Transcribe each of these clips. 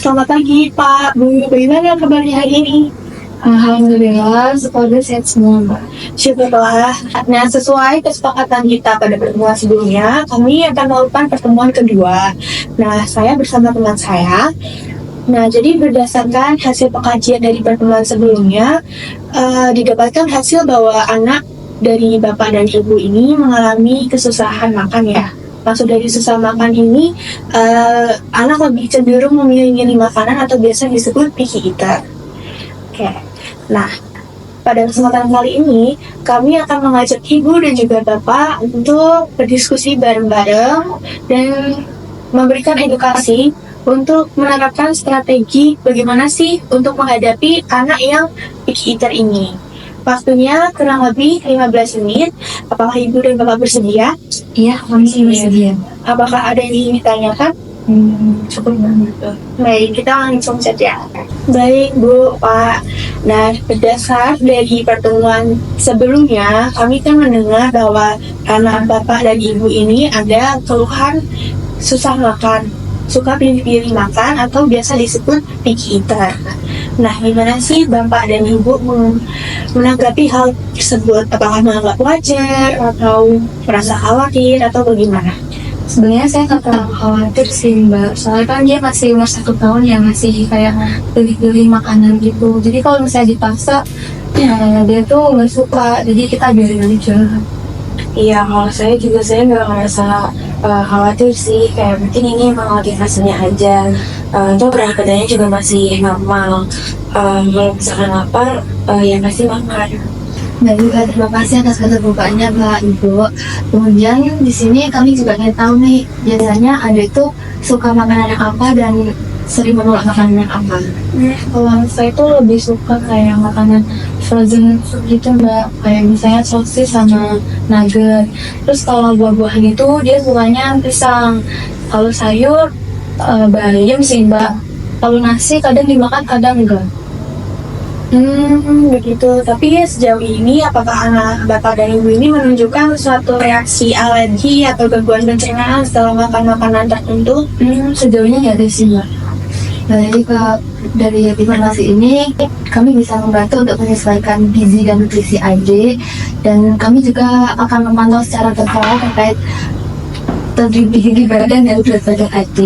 Selamat pagi Pak, Bu. Bagaimana kabarnya hari ini? Alhamdulillah, semoga sehat semua, Mbak. Syukurlah. Nah, sesuai kesepakatan kita pada pertemuan sebelumnya, kami akan melakukan pertemuan kedua. Nah, saya bersama teman saya. Nah, jadi berdasarkan hasil pengkajian dari pertemuan sebelumnya, didapatkan hasil bahwa anak dari bapak dan ibu ini mengalami kesusahan makan ya. Maksud dari susah makan ini, anak lebih cenderung memilih makanan atau biasa disebut picky eater. Oke. Nah, pada kesempatan kali ini, kami akan mengajak ibu dan juga bapak untuk berdiskusi bareng-bareng dan memberikan edukasi untuk menerapkan strategi bagaimana sih untuk menghadapi anak yang picky eater ini. Waktunya kurang lebih 15 menit. Apakah ibu dan bapak bersedia? Iya, kami sih bersedia. Apakah ada yang ingin ditanyakan? Cukup banget. Baik, kita langsung saja. Baik, Bu, Pak. Nah, berdasar dari pertemuan sebelumnya, kami kan mendengar bahwa anak Bapak dan Ibu ini ada keluhan susah makan, suka pilih-pilih makan atau biasa disebut picky eater. Nah, gimana sih Bapak dan Ibu menanggapi hal tersebut? Apakah menganggap wajar atau merasa khawatir atau bagaimana? Sebenarnya saya nggak terlalu khawatir sih, Mbak. Soalnya kan dia masih umur 1 tahun ya, masih kayak pilih-pilih makanan gitu. Jadi kalau misalnya dipaksa, ya dia tuh nggak suka. Jadi kita biarin aja. Iya, kalau saya juga saya nggak ngerasa khawatir sih, kayak mungkin ini emang lagi fasenya aja. Itu berat badannya juga masih normal. Kalau misalkan lapar, ya pasti makan. Dan juga terima kasih atas keterbukanya Mbak Ibu. Kemudian di sini kami juga ingin tahu nih, biasanya ada itu suka makanan yang apa dan sering menolak makanan yang apa? Kalau saya itu lebih suka kayak makanan frozen food gitu Mbak, kayak misalnya sosis sama nugget. Terus kalau buah-buahan itu dia sukanya pisang. Kalau sayur bayam sih Mbak. Kalau nasi kadang dimakan kadang enggak. Begitu. Tapi sejauh ini, apakah anak Bapak dan Ibu ini menunjukkan suatu reaksi alergi atau gangguan pencernaan setelah makan makanan tertentu? Sejauhnya nggak ada sih Mbak. Nah, jadi dari informasi ini kami bisa membantu untuk menyesuaikan gizi dan nutrisi AD, dan kami juga akan memantau secara berkala terkait tinggi badan dan berat badan AD.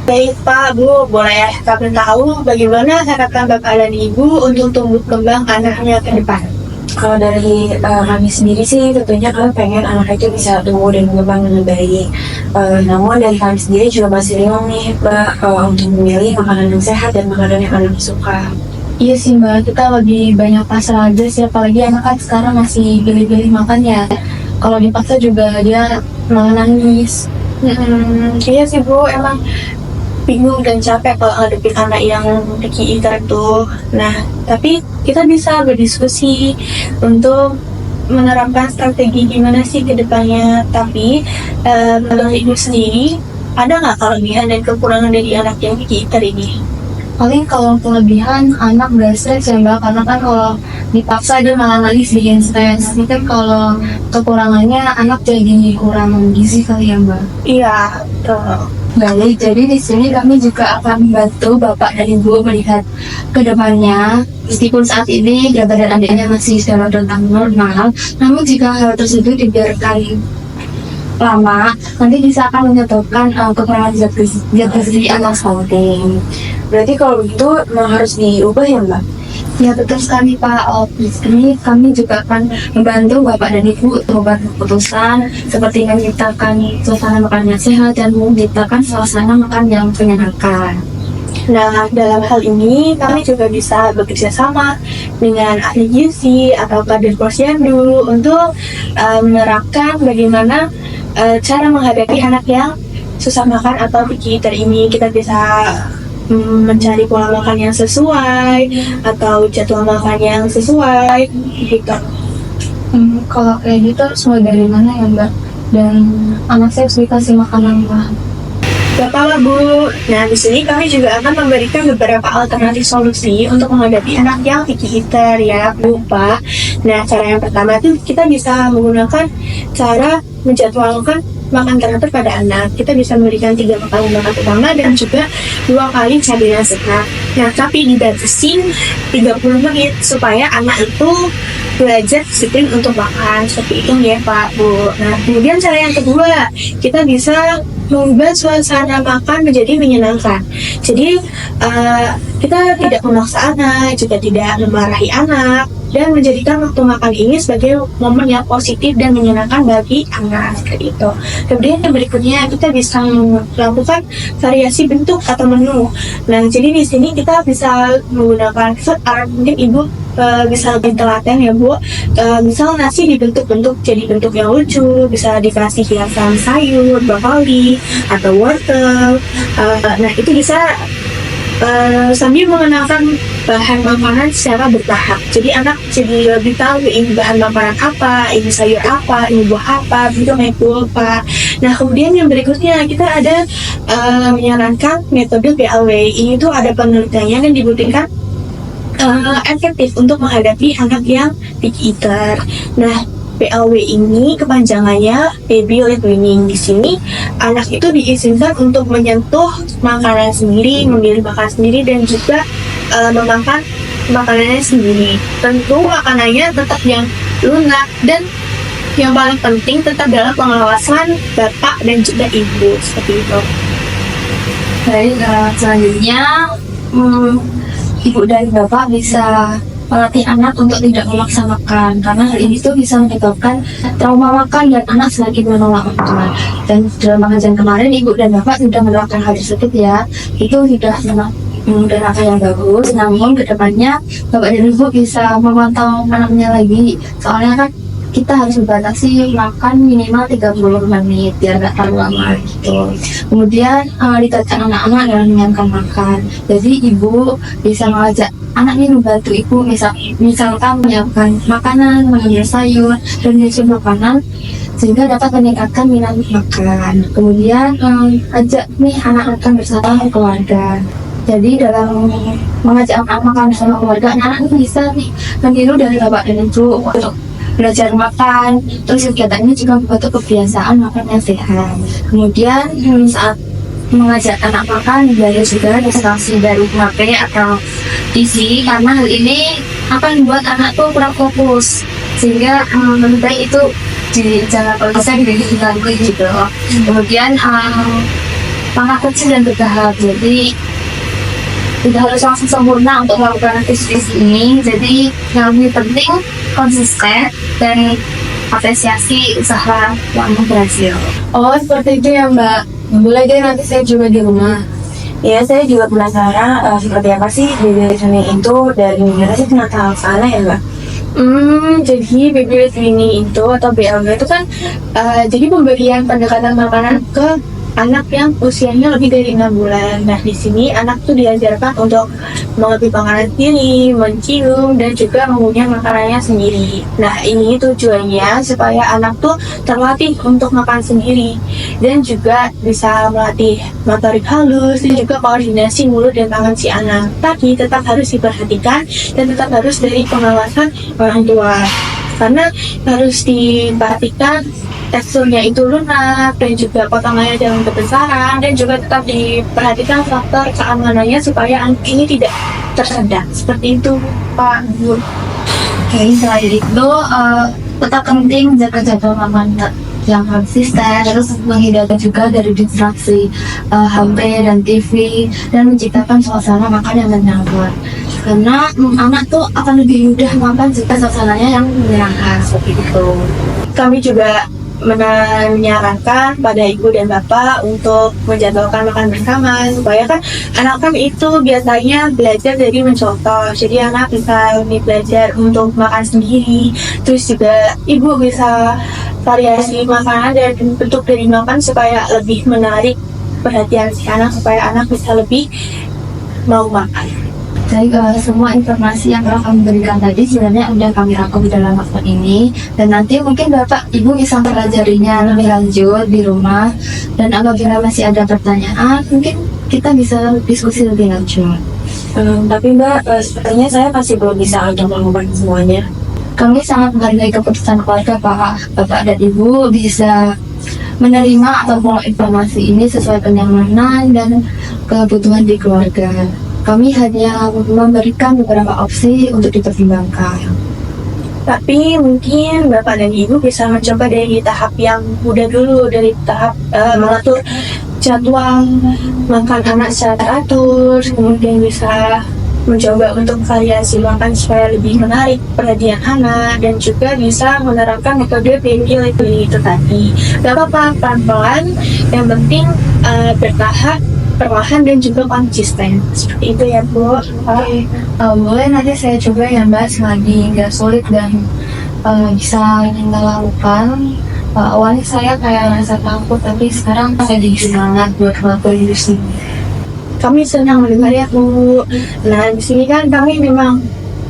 Baik Pak, Bu, boleh kami tahu bagaimana harapan Bapak dan Ibu untuk tumbuh kembang anaknya ke depan? Kalau dari kami sendiri sih, tentunya kami pengen anak itu bisa tumbuh dan berkembang dengan baik. Namun dari kami sendiri juga masih bingung nih, Mbak, untuk memilih makanan yang sehat dan makanan yang anak suka. Iya sih Mbak, kita lebih banyak pasrah aja sih, apalagi anak kan sekarang masih pilih-pilih makan ya. Kalau dipaksa juga dia malah nangis. Iya sih Bu, emang bingung dan capek kalau ngadepin anak yang picky eater tuh. Nah, tapi kita bisa berdiskusi untuk menerapkan strategi gimana sih ke depannya. Tapi menurut Ibu sendiri, ada nggak kelebihan dan kekurangan dari anak yang picky eater ini? Paling kalau kelebihan anak gak stres ya Mbak, karena kan kalau dipaksa dia malah nangis bikin stres. Mungkin kalau kekurangannya anak jadi kurang gizi kali ya Mbak. Iya, betul. Baik, jadi di sini kami juga akan membantu Bapak dan Ibu melihat ke depannya. Meskipun saat ini berat badan adiknya masih dalam rentang normal, namun jika hal tersebut dibiarkan lama, nanti bisa akan menyebabkan kekurangan zat gizi anak stunting. Berarti kalau begitu memang harus diubah ya, Mbak? Ya betul sekali Pak. Di sini kami juga akan membantu Bapak dan Ibu untuk membuat keputusan seperti menciptakan suasana makan yang sehat dan menciptakan suasana makan yang menyenangkan. Nah, dalam hal ini kami juga bisa bekerja sama dengan ahli gizi atau kader posyandu untuk menerapkan bagaimana cara menghadapi anak yang susah makan atau picky eater ini. Kita bisa mencari pola makan yang sesuai atau jadwal makan yang sesuai gitu. Kalau kayak gitu harus mulai dari mana ya Mbak? Dan anak saya harus dikasih makanan apa? Bapak Bu, nah di sini kami juga akan memberikan beberapa alternatif solusi untuk menghadapi anak yang picky eater ya Bu Pak. Nah cara yang pertama itu kita bisa menggunakan cara menjadwalkan makan teratur pada anak. Kita bisa memberikan 3 kali makan utama dan juga 2 kali cabai sehat. Nah, tapi dibatasin 30 menit supaya anak itu belajar disiplin untuk makan. Seperti itu ya Pak, Bu. Nah, kemudian cara yang kedua, kita bisa mengubah suasana makan menjadi menyenangkan. Jadi, kita tidak memaksa anak, juga tidak memarahi anak, dan menjadikan waktu makan ini sebagai momen yang positif dan menyenangkan bagi anak. Seperti itu. Kemudian yang berikutnya, kita bisa melakukan variasi bentuk atau menu. Nah, jadi di sini kita bisa menggunakan mungkin Ibu bisa lebih telaten ya Bu. Misal nasi dibentuk-bentuk jadi bentuk yang lucu, bisa dikasih hiasan sayur, brokoli atau wortel. Nah, itu bisa sambil mengenalkan bahan makanan secara bertahap. Jadi anak jadi lebih tahu ini bahan makanan apa, ini sayur apa, ini buah apa, bentuknya itu apa. Nah, kemudian yang berikutnya kita ada menyarankan metode PLW. Ini tuh ada penelitiannya dan dibuktikan efektif untuk menghadapi anak yang picky eater. Nah, PLW ini kepanjangannya Baby Led Weaning. Di sini anak itu diizinkan untuk menyentuh makanan sendiri, memilih makan sendiri, dan juga memakan makanannya sendiri. Tentu makanannya tetap yang lunak dan yang paling penting tetap dalam pengawasan bapak dan juga ibu, seperti itu. Baik, selanjutnya ibu dan bapak bisa melatih anak untuk tidak memaksa makan, karena hal ini tuh bisa menyebabkan trauma makan dan anak semakin menolak makan. Dan dalam pengajian kemarin ibu dan bapak sudah menerapkan hal tersebut ya, itu sudah dan apa yang bagus. Namun kedepannya bapak dan ibu bisa memantau anaknya lagi, soalnya kan kita harus membatasi makan minimal 30 menit biar nggak terlalu lama gitu. Kemudian libatkan anak-anak dalam menyiapkan makan. Jadi ibu bisa mengajak anak ini membantu ibu, misalkan menyiapkan makanan, mengambil sayur, dan menyusun makanan sehingga dapat meningkatkan minat makan. Kemudian ajak nih anak makan bersama keluarga. Jadi dalam mengajak anak makan bersama keluarga, anak itu bisa nih meniru dari bapak dan ibu untuk belajar makan. Terus kegiatan ini juga membentuk kebiasaan makan yang sehat. Kemudian saat mengajak anak makan, belajar juga distraksi dari HP atau TV, karena hal ini akan membuat anak tuh kurang fokus, sehingga lebih baik itu jangan kalau bisa diganggu gitu. Kemudian langkah kecil dan bertahap, jadi tidak harus langsung sempurna untuk melakukan aktivitas ini. Jadi yang lebih penting konsisten dan apresiasi usaha yang berhasil. Oh, seperti itu ya Mbak. Boleh deh nanti saya coba di rumah. Ya, saya juga penasaran seperti apa sih Baby Led Weaning itu, dari mana sih kenapa sana ya Mbak? Jadi Baby Led Weaning itu atau BLW itu kan jadi pemberian pendekatan makanan ke anak yang usianya lebih dari 6 bulan. Nah, di sini anak tuh diajarkan untuk mengambil makanan sendiri, mencium, dan juga mengunyah makanannya sendiri. Nah, ini tujuannya supaya anak tuh terlatih untuk makan sendiri dan juga bisa melatih motorik halus dan juga koordinasi mulut dan tangan si anak. Tapi tetap harus diperhatikan dan tetap harus dari pengawasan orang tua, karena harus diperhatikan teksturnya itu lunak dan juga potongannya jangan kebesaran, dan juga tetap diperhatikan faktor keamanannya supaya anak ini tidak tersedak. Seperti itu Pak, Bu. Oke, selain itu tetap penting menjaga jadwal makan yang konsisten, terus menghindari juga dari distraksi HP dan TV, dan menciptakan suasana makan yang menyenangkan. Karena anak tuh akan lebih mudah makan jika suasananya yang menyenangkan, seperti itu. Kami juga menyarankan pada ibu dan bapak untuk menjadwalkan makan bersama, supaya kan anak kan itu biasanya belajar dari mencontoh. Jadi anak bisa lebih belajar untuk makan sendiri, terus juga ibu bisa variasi makanan dan bentuk dari makan supaya lebih menarik perhatian si anak, supaya anak bisa lebih mau makan. Jadi semua informasi yang telah kami berikan tadi sebenarnya sudah kami rangkum di dalam akun ini, dan nanti mungkin Bapak Ibu bisa mempelajarinya lebih lanjut di rumah, dan apabila masih ada pertanyaan mungkin kita bisa diskusi lebih lanjut. Tapi Mbak, sepertinya saya masih belum bisa untuk melakukan semuanya. Kami sangat menghargai keputusan keluarga Pak. Bapak dan Ibu bisa menerima atau menolak informasi ini sesuai kenyamanan dan kebutuhan di keluarga. Kami hanya memberikan beberapa opsi untuk dipertimbangkan. Tapi mungkin Bapak dan Ibu bisa mencoba dari tahap yang mudah dulu, dari tahap mengatur jadwal makan anak secara teratur, kemudian bisa mencoba untuk variasi makan supaya lebih menarik perhatian anak, dan juga bisa menerapkan metode pilih-pilih itu tadi. Gak apa-apa, pelan-pelan, yang penting bertahap, perlahan, dan juga konsisten. Seperti itu ya Bu. Boleh nanti saya coba ya Mbak, selagi nggak sulit dan bisa kita lakukan. Awalnya saya kayak rasa takut, tapi sekarang saya jadi semangat buat ngelakuin itu sih. Kami senang mendengar ya Bu. Nah di sini kan kami memang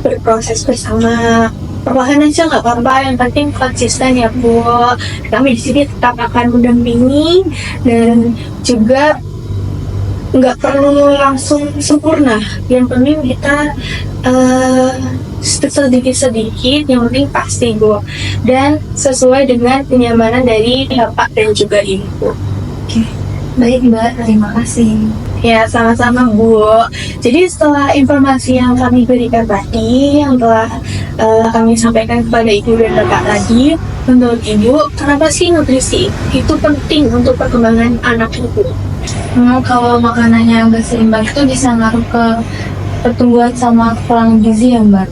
berproses bersama. Perlahan aja nggak apa-apa, yang penting konsisten ya Bu. Kami di sini tetap akan mendampingi dan juga nggak perlu langsung sempurna. Yang penting kita sedikit-sedikit, yang penting pasti Bu, dan sesuai dengan kenyamanan dari Bapak dan juga Ibu. Baik Mbak, terima kasih. Ya, sama-sama Bu. Jadi setelah informasi yang kami berikan tadi, yang telah kami sampaikan kepada Ibu dan Bapak tadi, menurut Ibu, kenapa sih nutrisi itu penting untuk perkembangan anak Ibu? Kalau makanannya yang gak seimbang itu bisa ngaruh ke pertumbuhan sama kekurangan gizi ya Mbak.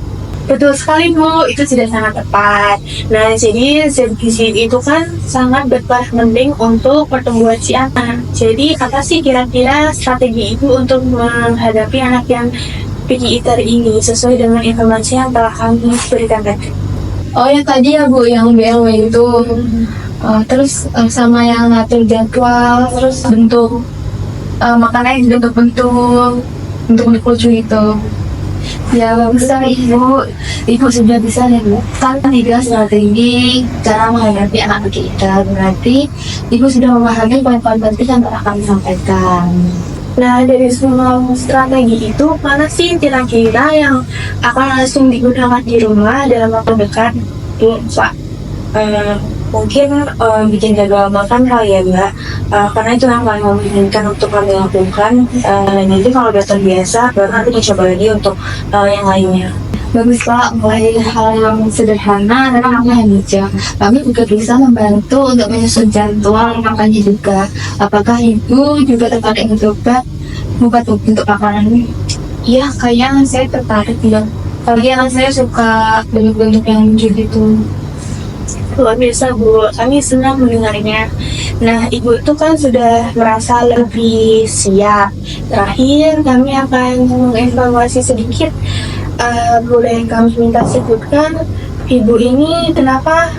Betul sekali Bu, itu sudah sangat tepat. Nah, jadi zat gizi itu kan sangat berperan penting untuk pertumbuhan si anak. Jadi, apa sih kira-kira strategi Ibu untuk menghadapi anak yang picky eater ini sesuai dengan informasi yang telah kami berikan tadi? Oh yang tadi ya Bu, yang BLW itu. Terus sama yang ngatur jadwal, terus bentuk makanannya juga bentuk lucu itu. Ya bagus sekali Ibu sudah bisa menemukan 3 strategi cara menghadapi anak kita. Berarti Ibu sudah memahami poin-poin penting yang telah kami sampaikan. Nah, dari semua strategi itu, mana sih kira-kira yang akan langsung digunakan di rumah dalam waktu dekat, Bu, Pak? Mungkin bikin jadwal makan kali ya Mbak, karena itu yang paling memungkinkan untuk kami lakukan. Nanti kalau udah terbiasa baru nanti dicoba lagi untuk yang lainnya. Bagus Pak, mulai hal yang sederhana dan yang mudah. Kami juga bisa membantu untuk menyusun jadwal makannya juga. Apakah Ibu juga tertarik mencoba membuat bentuk makanan? Iya, kayaknya saya tertarik ya. Apalagi saya suka bentuk-bentuk yang lucu gitu. Luar biasa Bu, kami senang mendengarnya. Nah, Ibu itu kan sudah merasa lebih siap. Terakhir, kami akan menginformasi sedikit. Boleh kami minta sebutkan, Ibu ini kenapa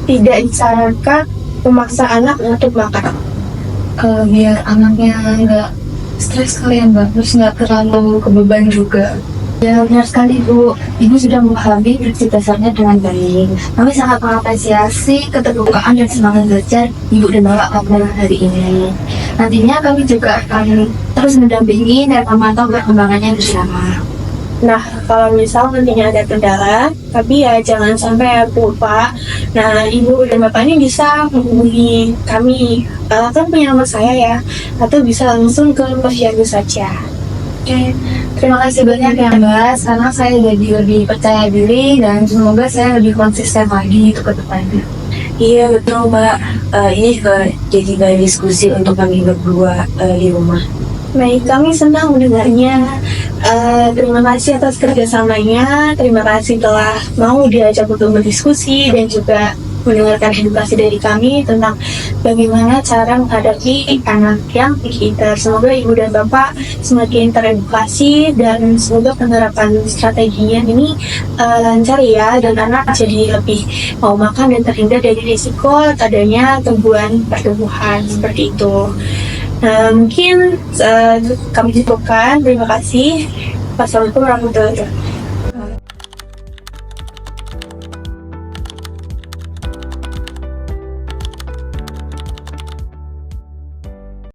tidak disarankan memaksa anak untuk makan? Biar anaknya nggak stres kalian Mbak, terus nggak terlalu kebeban juga. Ya benar sekali Bu, Ibu sudah memahami prinsip dasarnya dengan baik. Kami sangat mengapresiasi keterbukaan dan semangat belajar Ibu dan Bapak pada hari ini. Nantinya kami juga akan terus mendampingi dan memantau perkembangannya bersama. Nah, kalau misal nantinya ada kendala, tapi ya jangan sampai ya Bu, Pak. Nah, Ibu dan Bapak ini bisa menghubungi kami, kan punya nomor saya ya, atau bisa langsung ke posyandu saja. Oke, terima kasih banyak ya Mbak. Sekarang saya jadi lebih percaya diri dan semoga saya lebih konsisten lagi untuk ke depannya. Iya betul Mbak, ini juga jadi bahan diskusi untuk kami berdua di rumah. Baik, kami senang mendengarnya. Terima kasih atas kerjasamanya. Terima kasih telah mau diajak untuk berdiskusi dan juga mendengarkan edukasi dari kami tentang bagaimana cara menghadapi anak yang picky eater. Semoga Ibu dan Bapak semakin teredukasi dan semoga penerapan strateginya ini lancar ya, dan anak jadi lebih mau makan dan terhindar dari risiko adanya gangguan pertumbuhan seperti itu. Nah, mungkin kami cukupkan. Terima kasih. Wassalamualaikum warahmatullahi wabarakatuh.